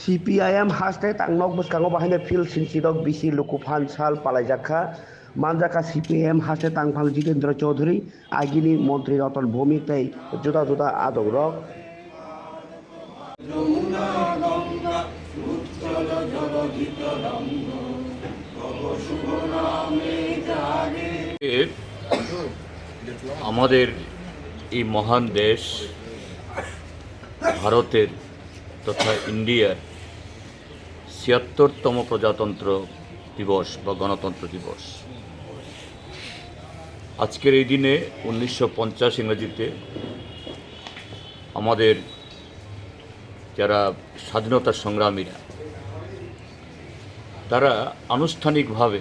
CPIM hashtag tangnok boskango bahine fil sinsidok bisi lukufan sal palaijaka manjaka CPIM hashtag tangphal Jitendra Chaudhary agini মন্ত্রী রতন ভৌমিক তাই জুতা জুতা Adak rock আমাদের এই মহান দেশ ভারতের তথা ইন্ডিয়ার ৭৬তম প্রজাতন্ত্র দিবস বা গণতন্ত্র দিবস। আজকের এই দিনে ১৯৫০ ইংরেজিতে আমাদের যারা স্বাধীনতা সংগ্রামীরা তারা আনুষ্ঠানিকভাবে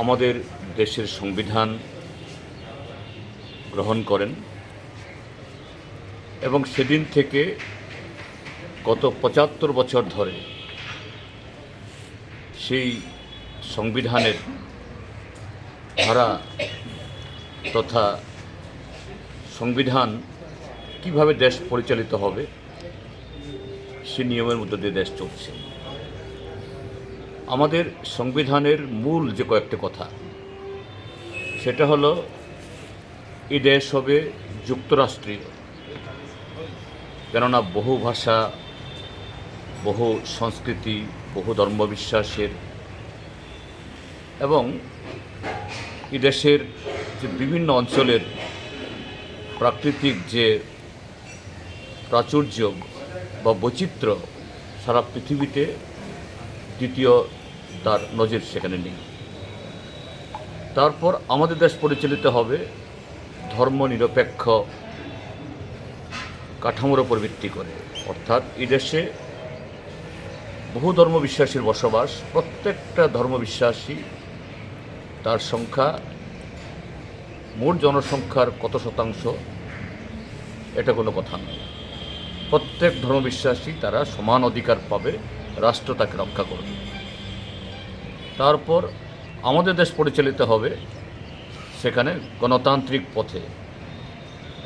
আমাদের দেশের সংবিধান গ্রহণ করেন এবং সেদিন থেকে গত ৭৫ বছর ধরে সেই সংবিধানের ধারা তথা সংবিধান কিভাবে দেশ পরিচালিত হবে সে নিয়মের মধ্যে দিয়ে দেশ চলছে। আমাদের সংবিধানের মূল যে কয়েকটা কথা সেটা হলো এই দেশ হবে যুক্তরাষ্ট্রীয়, কেননা বহু ভাষা, বহু সংস্কৃতি, বহু ধর্মবিশ্বাসের এবং এই দেশের যে বিভিন্ন অঞ্চলের প্রাকৃতিক যে প্রাচুর্য বা বৈচিত্র্য সারা পৃথিবীতে দ্বিতীয় তার নজির সেখানে নেই। তারপর আমাদের দেশ পরিচালিত হবে ধর্মনিরপেক্ষ কাঠামোর উপর ভিত্তি করে, অর্থাৎ এই দেশে বহু ধর্মবিশ্বাসীর বসবাস। প্রত্যেকটা ধর্মবিশ্বাসী তার সংখ্যা মোট জনসংখ্যার কত শতাংশ এটা কোনো কথা নয়। প্রত্যেক ধর্মবিশ্বাসী তারা সমান অধিকার পাবে, রাষ্ট্র তাকে রক্ষা করবে। তারপর আমাদের দেশ পরিচালিত হবে সেখানে গণতান্ত্রিক পথে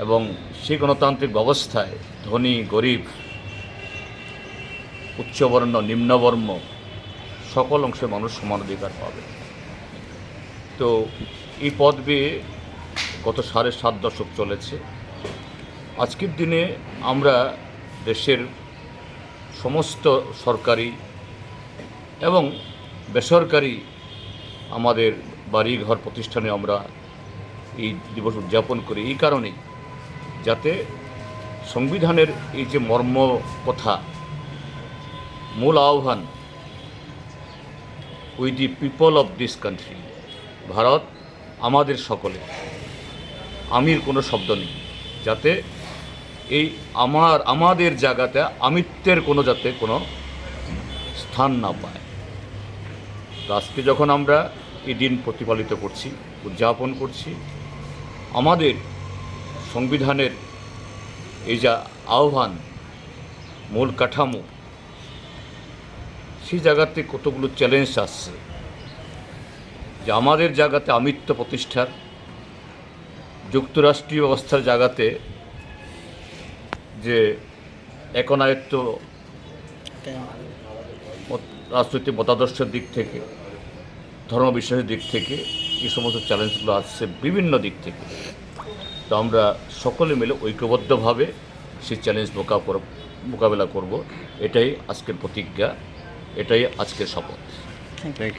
এবং সেই গণতান্ত্রিক ব্যবস্থায় ধনী গরিব, উচ্চবর্ণ নিম্নবর্ণ সকল অংশের মানুষ সমান অধিকার পাবে। তো এই পথ বেয়ে গত ৭.৫ দশক চলেছে। আজকের দিনে আমরা দেশের সমস্ত সরকারি এবং বেসরকারি আমাদের বাড়িঘর প্রতিষ্ঠানে আমরা এই দিবস উদযাপন করি এই কারণেই, যাতে সংবিধানের এই যে মর্ম কথা, মূল আহ্বান we the people of this country, Bharat আমাদের সকলে, আমির কোনো শব্দ নেই, যাতে এই আমাদের জায়গাতে আমিত্বের কোনো যাতে কোনো স্থান না পায়। আজকে যখন আমরা এই দিন প্রতিপালিত করছি, উদযাপন করছি, আমাদের সংবিধানের এই যা আহ্বান, মূল কাঠামো, সেই জায়গাতে কতগুলো চ্যালেঞ্জ আসছে যে আমাদের জায়গাতে আমিত্ব প্রতিষ্ঠার, যুক্তরাষ্ট্রীয় ব্যবস্থার জায়গাতে যে একনায়ত্ব রাজনৈতিক মতাদর্শের দিক থেকে, ধর্মবিশ্বাসের দিক থেকে এই সমস্ত চ্যালেঞ্জগুলো আসছে বিভিন্ন দিক থেকে। তো আমরা সকলে মিলে ঐক্যবদ্ধভাবে সেই চ্যালেঞ্জ মোকাবেলা করব। এটাই আজকের প্রতিজ্ঞা, এটাই আজকের শপথ। Thank you.